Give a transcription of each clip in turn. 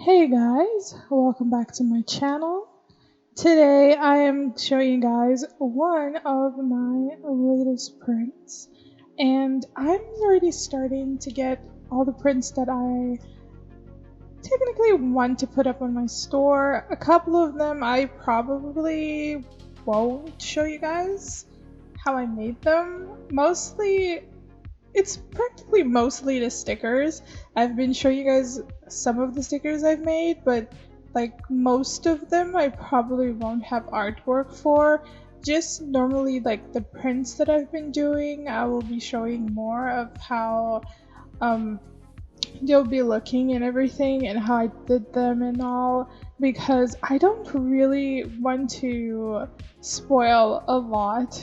Hey guys, welcome back to my channel. Today I am showing you guys one of my latest prints, and I'm already starting to get all the prints that I technically want to put up on my store. A couple of them I probably won't show you guys how I made them. It's practically mostly the stickers. I've been showing you guys some of the stickers I've made, but like most of them I probably won't have artwork for. Just normally like the prints that I've been doing, I will be showing more of how they'll be looking and everything and how I did them and all, because I don't really want to spoil a lot,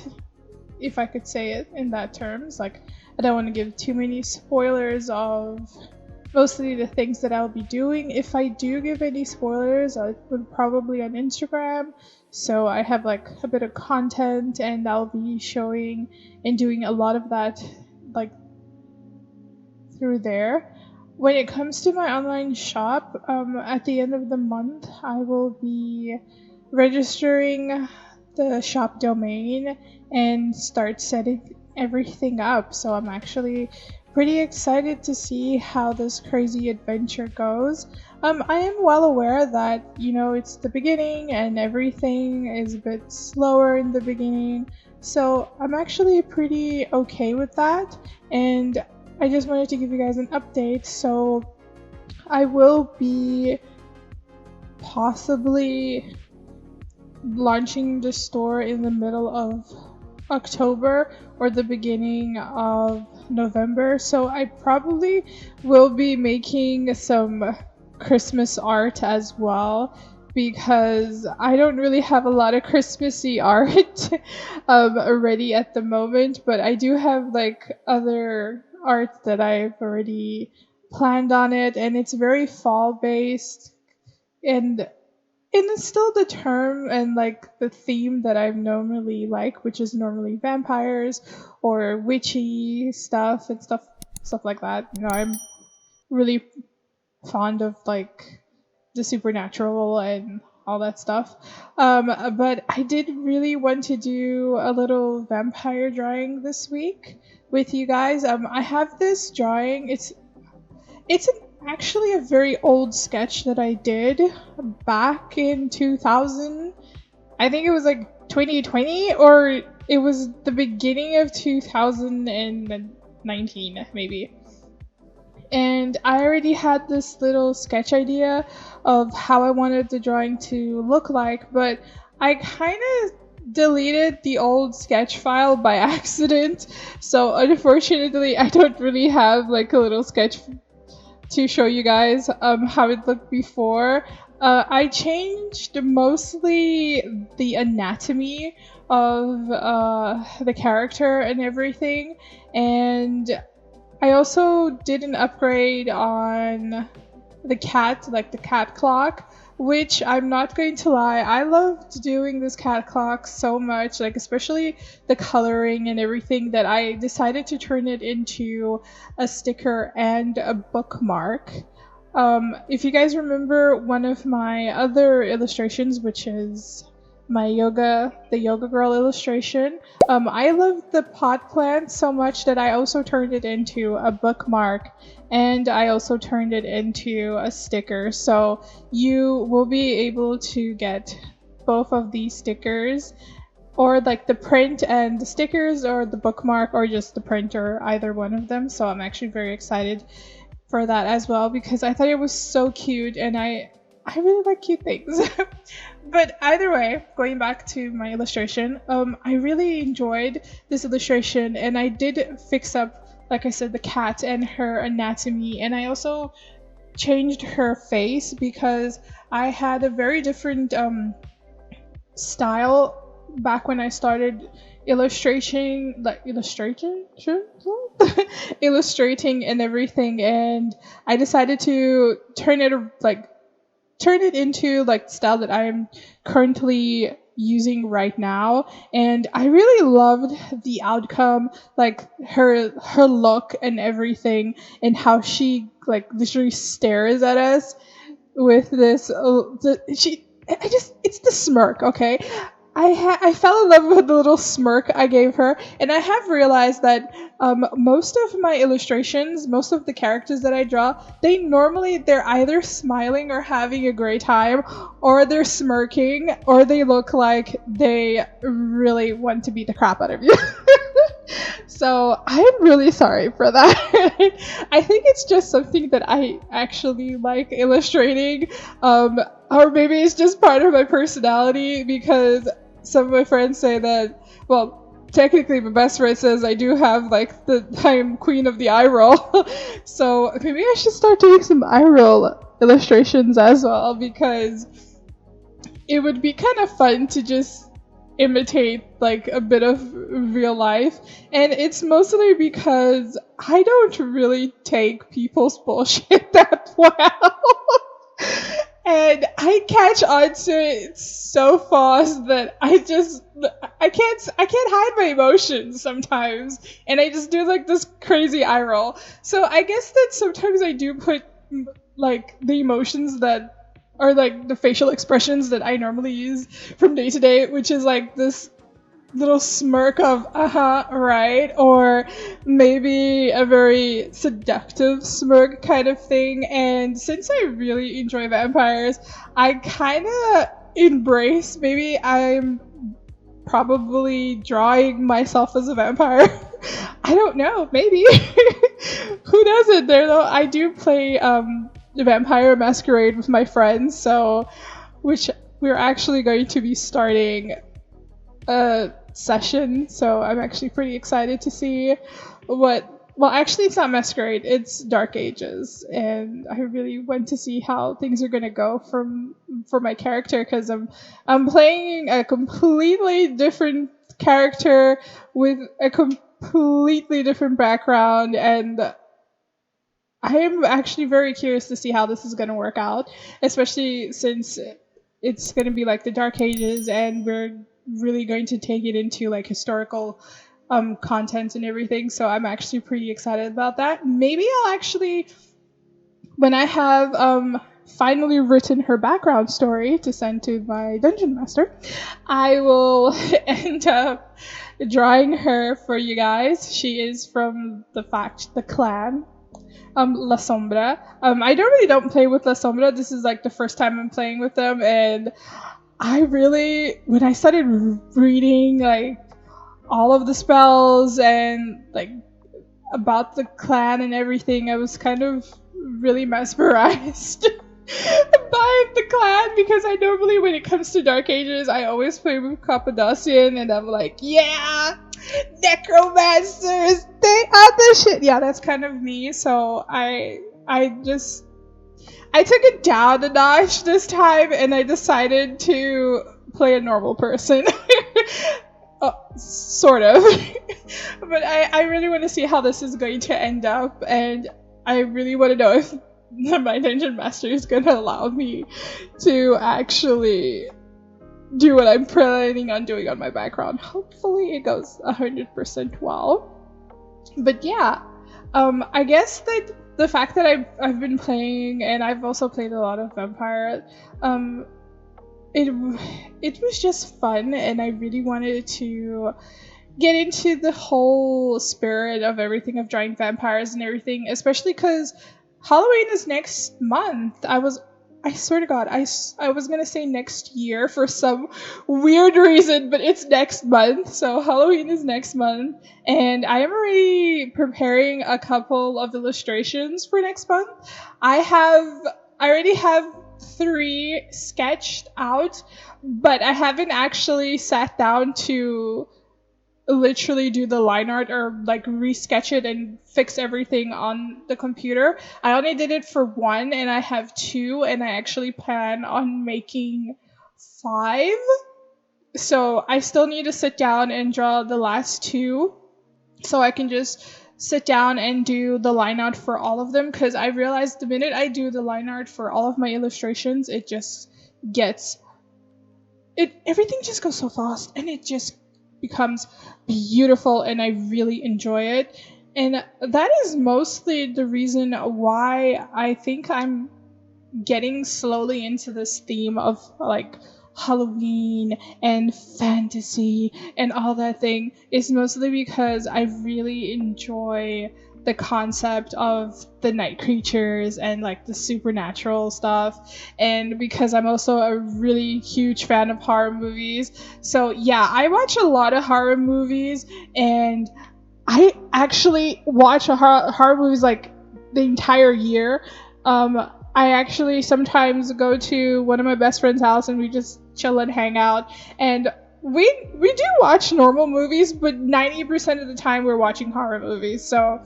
if I could say it in that terms. Like, I don't want to give too many spoilers of mostly the things that I'll be doing. If I do give any spoilers, I would probably on Instagram, so I have like a bit of content and I'll be showing and doing a lot of that like through there. When it comes to my online shop, at the end of the month I will be registering the shop domain and start setting everything up. So I'm actually pretty excited to see how this crazy adventure goes. I am well aware that, it's the beginning and everything is a bit slower in the beginning. So I'm actually pretty okay with that. And I just wanted to give you guys an update. So I will be possibly launching the store in the middle of October or the beginning of November. So I probably will be making some Christmas art as well, because I don't really have a lot of Christmassy art already at the moment, but I do have like other art that I've already planned on it, and it's very fall based, and it's still the term and like the theme that I normally like, which is normally vampires or witchy stuff and stuff like that. I'm really fond of like the supernatural and all that stuff. But I did really want to do a little vampire drawing this week with you guys. I have this drawing. Actually a very old sketch that I did back in 2000. I think it was like 2020, or it was the beginning of 2019 maybe. And I already had this little sketch idea of how I wanted the drawing to look like, but I kind of deleted the old sketch file by accident. So unfortunately, I don't really have like a little sketch to show you guys how it looked before. I changed mostly the anatomy of the character and everything, and I also did an upgrade on the cat, like the cat clock, which I'm not going to lie, I loved doing this cat clock so much, like especially the coloring and everything, that I decided to turn it into a sticker and a bookmark. If you guys remember one of my other illustrations, which is the yoga girl illustration, I loved the pot plant so much that I also turned it into a bookmark, and I also turned it into a sticker. So you will be able to get both of these stickers, or like the print and the stickers, or the bookmark, or just the print, or either one of them. So I'm actually very excited for that as well, because I thought it was so cute, and I really like cute things. But either way, going back to my illustration, I really enjoyed this illustration, and I did fix up, like I said, the cat and her anatomy, and I also changed her face because I had a very different style back when I started illustrating illustrating and everything, and I decided to turn it into like the style that I am currently using right now, and I really loved the outcome, like her look and everything, and how she like literally stares at us. with this. It's the smirk, okay? I fell in love with the little smirk I gave her, and I have realized that most of my illustrations, most of the characters that I draw, they're either smiling or having a great time, or they're smirking, or they look like they really want to beat the crap out of you. So I'm really sorry for that. I think it's just something that I actually like illustrating, or maybe it's just part of my personality because some of my friends say that. Well, technically, my best friend says I do have like I'm queen of the eye roll, so maybe I should start doing some eye roll illustrations as well because it would be kind of fun to just imitate like a bit of real life, and it's mostly because I don't really take people's bullshit that well. And I catch on to it so fast that I can't hide my emotions sometimes, and I just do like this crazy eye roll. So I guess that sometimes I do put like the emotions that are like the facial expressions that I normally use from day to day, which is like this little smirk of right, or maybe a very seductive smirk kind of thing. And since I really enjoy vampires, I kind of embrace, maybe I'm probably drawing myself as a vampire. I don't know, maybe. Who doesn't? There though, I do play the Vampire Masquerade with my friends, so which we're actually going to be starting a session, so I'm actually pretty excited to see what. Well, actually, it's not Masquerade; it's Dark Ages, and I really want to see how things are gonna go for my character because I'm playing a completely different character with a completely different background, and I am actually very curious to see how this is gonna work out, especially since it's going to be like the Dark Ages, and we're really going to take it into like historical content and everything. So I'm actually pretty excited about that. Maybe I'll actually, when I have finally written her background story to send to my dungeon master, I will end up drawing her for you guys. She is from the clan La Sombra. I normally don't play with La Sombra. This is like the first time I'm playing with them, and I really, when I started reading like all of the spells and like about the clan and everything, I was kind of really mesmerized by the clan because I normally, when it comes to Dark Ages, I always play with Cappadocian, and I'm like, yeah, necromancers, they are the shit. Yeah, that's kind of me. So I took it down a notch this time, and I decided to play a normal person. Sort of. But I really want to see how this is going to end up, and I really want to know if my dungeon master is going to allow me to actually do what I'm planning on doing on my background. Hopefully it goes 100% well. But yeah, I guess that the fact that I've been playing, and I've also played a lot of Vampire, um, it it was just fun, and I really wanted to get into the whole spirit of everything of drawing vampires and everything, especially because Halloween is next month. I swear to God, I was gonna say next year for some weird reason, but it's next month. So Halloween is next month, and I am already preparing a couple of illustrations for next month. I already have 3 sketched out, but I haven't actually sat down to literally do the line art or like resketch it and fix everything on the computer. I only did it for 1, and I have 2, and I actually plan on making 5. So I still need to sit down and draw the last 2 so I can just sit down and do the line art for all of them, because I realized the minute I do the line art for all of my illustrations, it just gets everything just goes so fast, and it just becomes beautiful, and I really enjoy it. And that is mostly the reason why I think I'm getting slowly into this theme of like Halloween and fantasy and all that thing is mostly because I really enjoy the concept of the night creatures and like the supernatural stuff, and because I'm also a really huge fan of horror movies. So yeah, I watch a lot of horror movies, and I actually watch horror movies like the entire year. I actually sometimes go to one of my best friend's house and we just chill and hang out. And we do watch normal movies, but 90% of the time we're watching horror movies. So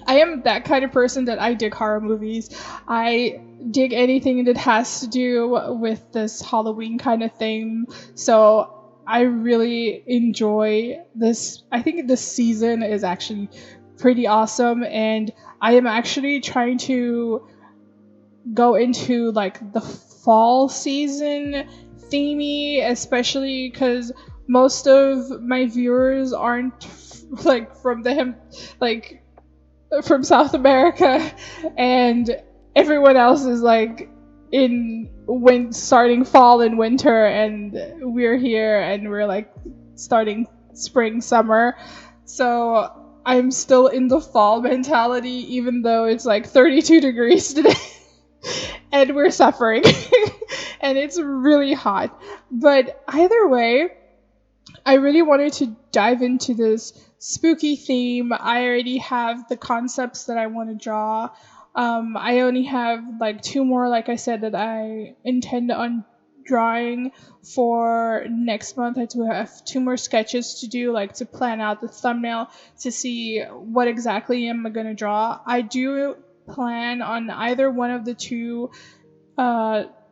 I am that kind of person that I dig horror movies. I dig anything that has to do with this Halloween kind of thing. So I really enjoy this. I think this season is actually pretty awesome, and I am actually trying to go into like the fall season themey, especially because most of my viewers aren't like like from South America, and everyone else is like starting fall and winter, and we're here and we're like starting spring, summer. So I'm still in the fall mentality, even though it's like 32 degrees today. And we're suffering. And it's really hot. But either way, I really wanted to dive into this spooky theme. I already have the concepts that I want to draw. I only have like 2 more, like I said, that I intend on drawing for next month. I do have 2 more sketches to do, like to plan out the thumbnail to see what exactly am I going to draw. I do plan on either one of the 2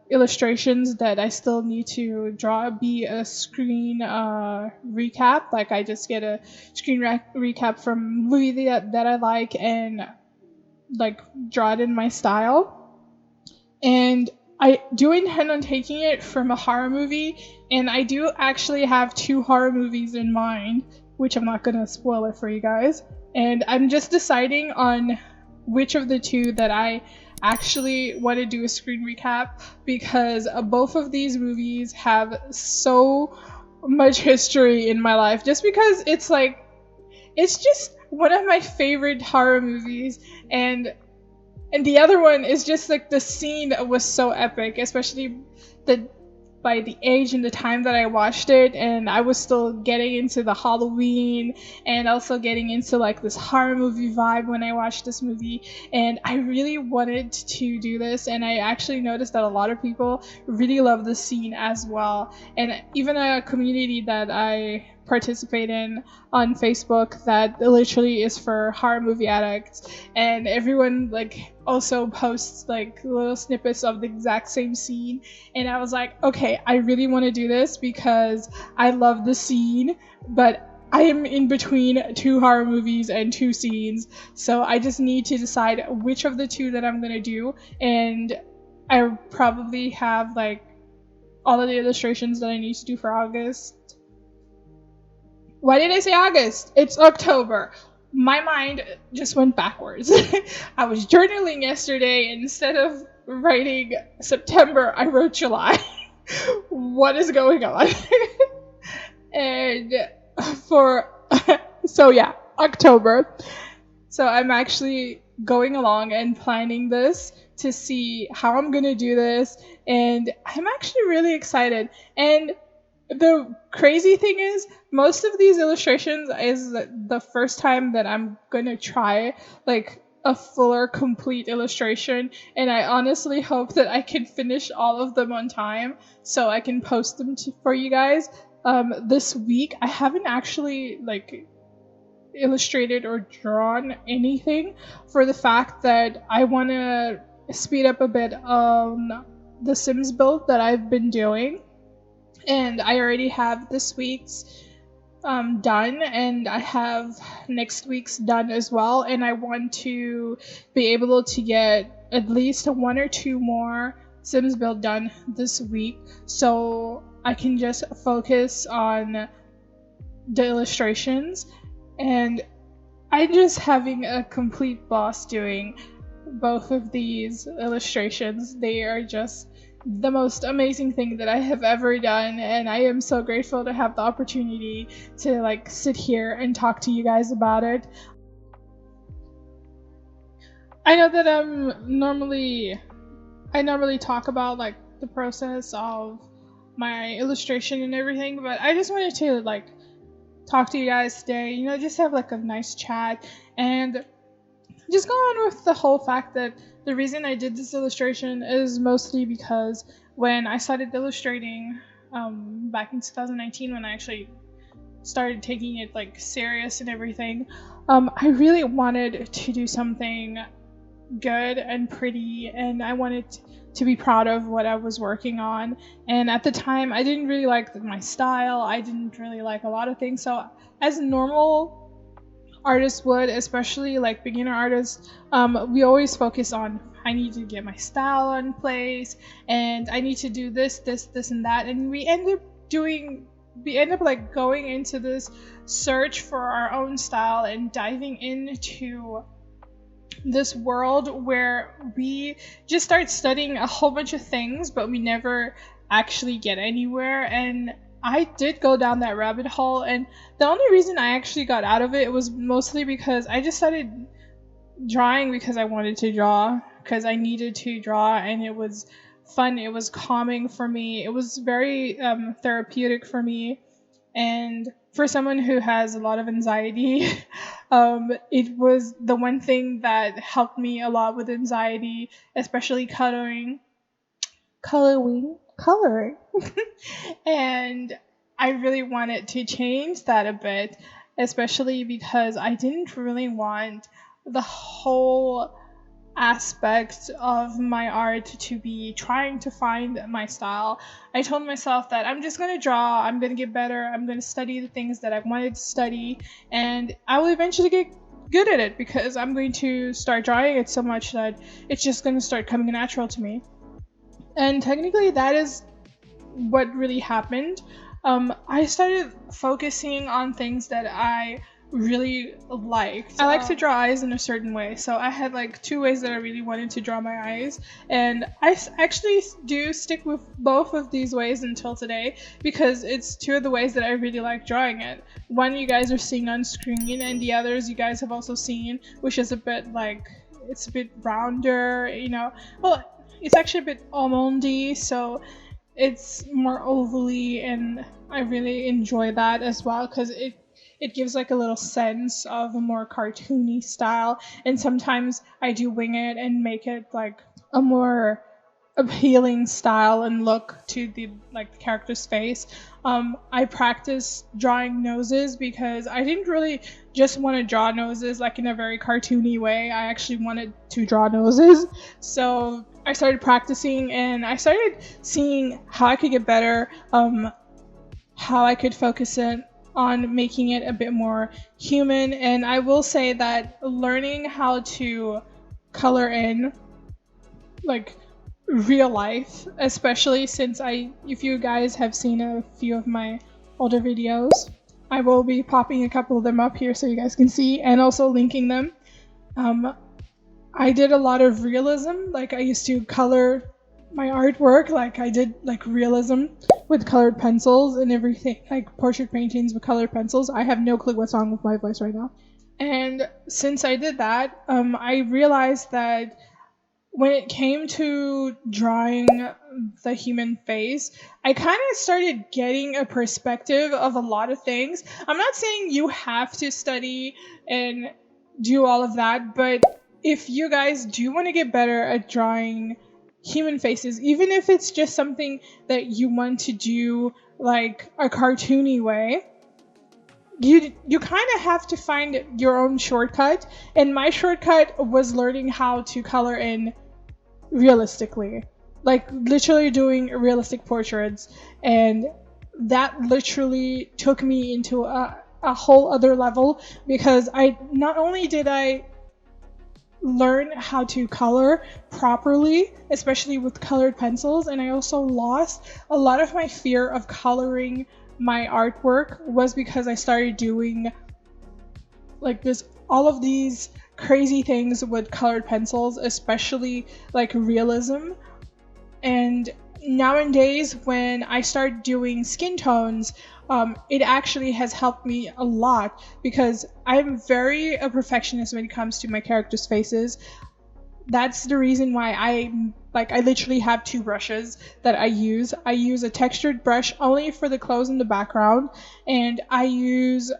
illustrations that I still need to draw be a screen recap. Like I just get a screen recap from a movie that I like and like draw it in my style. And I do intend on taking it from a horror movie, and I do actually have 2 horror movies in mind, which I'm not gonna spoil it for you guys. And I'm just deciding on which of the 2 that I actually want to do a screen recap, because both of these movies have so much history in my life, just because it's just one of my favorite horror movies, and the other one is just like the scene was so epic, especially by the age and the time that I watched it, and I was still getting into the Halloween and also getting into like this horror movie vibe when I watched this movie, and I really wanted to do this, and I actually noticed that a lot of people really love the scene as well, and even a community that I participate in on Facebook that literally is for horror movie addicts, and everyone like also posts like little snippets of the exact same scene, and I was like, okay, I really want to do this because I love the scene, but I am in between 2 horror movies and 2 scenes, so I just need to decide which of the 2 that I'm gonna do, and I probably have like all of the illustrations that I need to do for August. Why did I say August? It's October. My mind just went backwards. I was journaling yesterday, and instead of writing September, I wrote July. What is going on? And so yeah, October. So I'm actually going along and planning this to see how I'm going to do this, and I'm actually really excited. And the crazy thing is, most of these illustrations is the first time that I'm gonna try like a fuller, complete illustration, and I honestly hope that I can finish all of them on time so I can post them for you guys. This week I haven't actually like illustrated or drawn anything, for the fact that I want to speed up a bit on the Sims build that I've been doing. And I already have this week's done, and I have next week's done as well, and I want to be able to get at least 1 or 2 more Sims build done this week, so I can just focus on the illustrations. And I'm just having a complete blast doing both of these illustrations. They are just the most amazing thing that I have ever done, and I am so grateful to have the opportunity to like sit here and talk to you guys about it. I know that I normally talk about like the process of my illustration and everything, but I just wanted to like talk to you guys today, you know, just have like a nice chat and just go on with the whole fact that the reason I did this illustration is mostly because when I started illustrating back in 2019, when I actually started taking it like serious and everything, I really wanted to do something good and pretty, and I wanted to be proud of what I was working on. And at the time, I didn't really like my style. I didn't really like a lot of things. So as normal artists would, especially like beginner artists, we always focus on I need to get my style in place and I need to do this and that, and we end up like going into this search for our own style and diving into this world where we just start studying a whole bunch of things, but we never actually get anywhere. And I did go down that rabbit hole, and the only reason I actually got out of it was mostly because I just started drawing because I wanted to draw, because I needed to draw, and it was fun, it was calming for me, it was very therapeutic for me. And for someone who has a lot of anxiety, it was the one thing that helped me a lot with anxiety, especially coloring. And I really wanted to change that a bit, especially because I didn't really want the whole aspect of my art to be trying to find my style. I told myself that I'm just going to draw, I'm going to get better, I'm going to study the things that I wanted to study, and I will eventually get good at it because I'm going to start drawing it so much that it's just going to start coming natural to me. And technically that is what really happened. I started focusing on things that I really liked. I like to draw eyes in a certain way, so I had like 2 ways that I really wanted to draw my eyes, and I actually do stick with both of these ways until today because it's 2 of the ways that I really like drawing it. One you guys are seeing on screen, and the others you guys have also seen, which is a bit like, it's a bit rounder, you know, well, it's actually a bit almondy, so it's more ovally, and I really enjoy that as well because it gives like a little sense of a more cartoony style, and sometimes I do wing it and make it like a more appealing style and look to the like character's face. I practiced drawing noses because I didn't really just want to draw noses like in a very cartoony way. I actually wanted to draw noses, so I started practicing and I started seeing how I could get better, how I could focus it on making it a bit more human. And I will say that learning how to color in like real life, especially since if you guys have seen a few of my older videos, I will be popping a couple of them up here so you guys can see, and also linking them. I did a lot of realism, like I used to color my artwork, like I did like realism with colored pencils and everything, like portrait paintings with colored pencils. I have no clue what's wrong with my voice right now. And since I did that, I realized that when it came to drawing the human face, I kind of started getting a perspective of a lot of things. I'm not saying you have to study and do all of that, but if you guys do want to get better at drawing human faces, even if it's just something that you want to do like a cartoony way, you kind of have to find your own shortcut. And my shortcut was learning how to color in realistically, like literally doing realistic portraits, and that literally took me into a whole other level because I not only did I learn how to color properly, especially with colored pencils, and I also lost a lot of my fear of coloring my artwork was because I started doing like this, all of these crazy things with colored pencils, especially like realism. And nowadays, when I start doing skin tones, it actually has helped me a lot because I'm very a perfectionist when it comes to my characters' faces. That's the reason why I literally have two brushes that I use. I use a textured brush only for the clothes in the background, and I use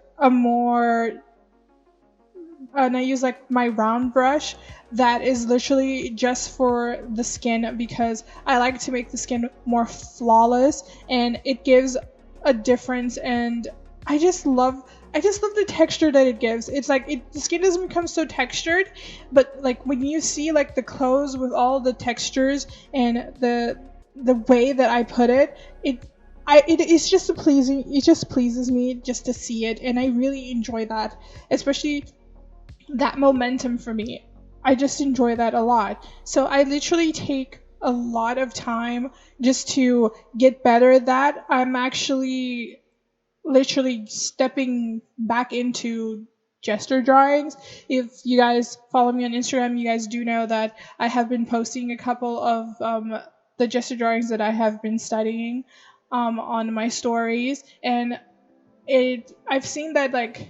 like my round brush that is literally just for the skin because I like to make the skin more flawless and it gives a difference. And I just love the texture that it gives. It's like the skin doesn't become so textured, but like when you see like the clothes with all the textures and the way that I put it, it's just a pleasing. It just pleases me just to see it, and I really enjoy that, especially that momentum for me. I just enjoy that a lot. So I literally take a lot of time just to get better at that. I'm actually literally stepping back into gesture drawings. If you guys follow me on Instagram, you guys do know that I have been posting a couple of the gesture drawings that I have been studying on my stories, and I've seen that like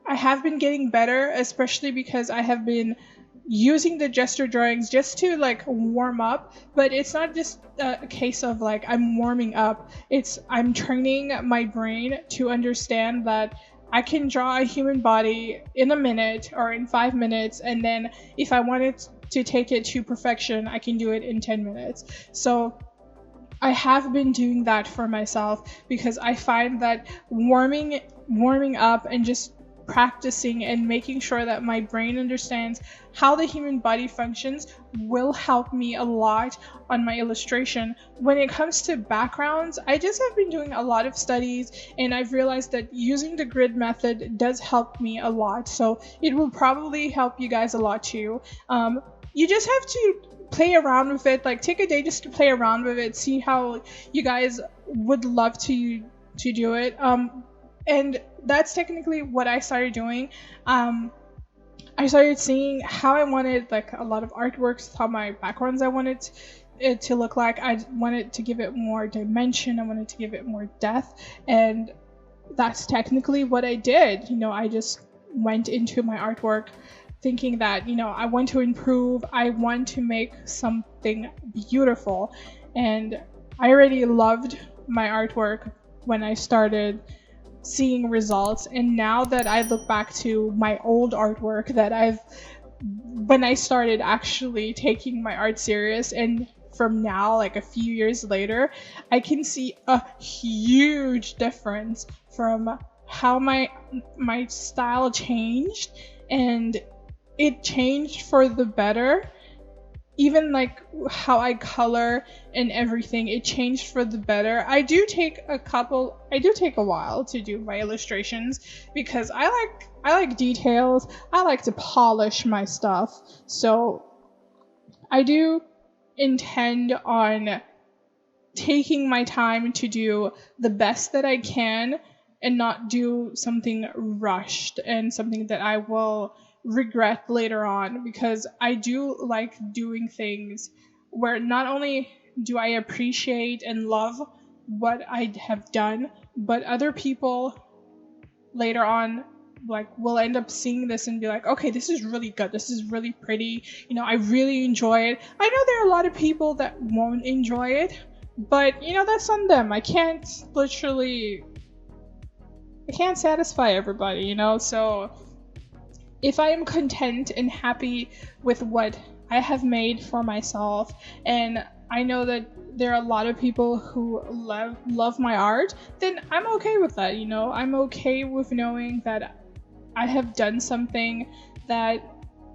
I have been getting better, especially because I have been using the gesture drawings just to like warm up. But it's not just a case of like I'm warming up. I'm training my brain to understand that I can draw a human body in a minute or in 5 minutes, and then if I wanted to take it to perfection, I can do it in 10 minutes. So I have been doing that for myself because I find that warming up and just practicing and making sure that my brain understands how the human body functions will help me a lot on my illustration. When it comes to backgrounds, I just have been doing a lot of studies and I've realized that using the grid method does help me a lot. So it will probably help you guys a lot too. You just have to play around with it, like take a day just to play around with it, see how you guys would love to do it. And that's technically what I started doing. I started seeing how I wanted like a lot of artworks, how my backgrounds I wanted it to look like. I wanted to give it more dimension, I wanted to give it more depth, and that's technically what I did. I just went into my artwork thinking that, I want to improve, I want to make something beautiful. And I already loved my artwork when I started seeing results. And now that I look back to my old artwork when I started actually taking my art serious, and from now, like a few years later, I can see a huge difference from how my style changed, and it changed for the better. Even like how I color and everything, it changed for the better. I do take a while to do my illustrations because I like details. I like to polish my stuff. So I do intend on taking my time to do the best that I can and not do something rushed and something that I will regret later on, because I do like doing things where not only do I appreciate and love what I have done, but other people later on like will end up seeing this and be like, okay, this is really good, this is really pretty, I really enjoy it. I know there are a lot of people that won't enjoy it, but that's on them. I can't satisfy everybody, so if I am content and happy with what I have made for myself, and I know that there are a lot of people who love my art, then I'm okay with that. I'm okay with knowing that I have done something that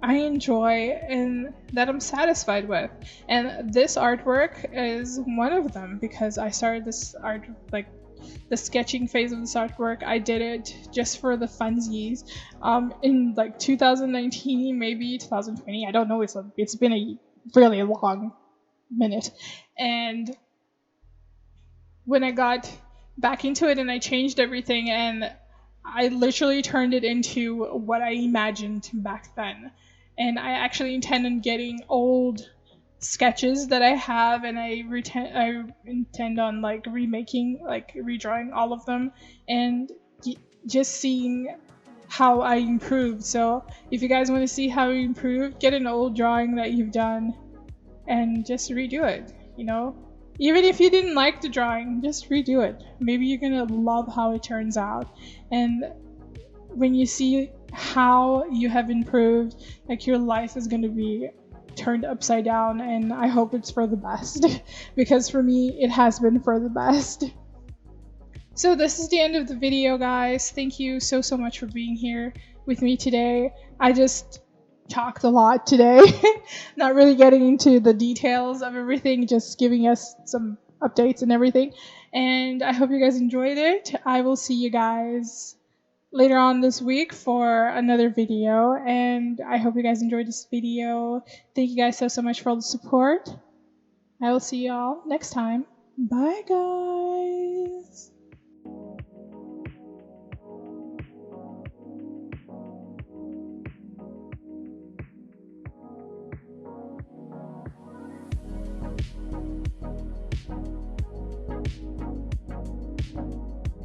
I enjoy and that I'm satisfied with. And this artwork is one of them, because I started this art, like the sketching phase of this artwork, I did it just for the funsies in like 2019, maybe 2020. I don't know. It's been a really long minute. And when I got back into it and I changed everything, and I literally turned it into what I imagined back then. and I actually intend on getting old sketches that I have, and I intend on like remaking, like redrawing all of them, and just seeing how I improved. So if you guys want to see how you improved, get an old drawing that you've done and just redo it, you know? Even if you didn't like the drawing, just redo it. Maybe you're gonna love how it turns out. And when you see how you have improved, like your life is gonna be turned upside down, and I hope it's for the best because for me it has been for the best. So this is the end of the video, guys. Thank you so much for being here with me today. I just talked a lot today, not really getting into the details of everything, just giving us some updates and everything. And I hope you guys enjoyed it. I will see you guys later on this week for another video, and I hope you guys enjoyed this video. Thank you guys so much for all the support. I will see y'all next time. Bye, guys.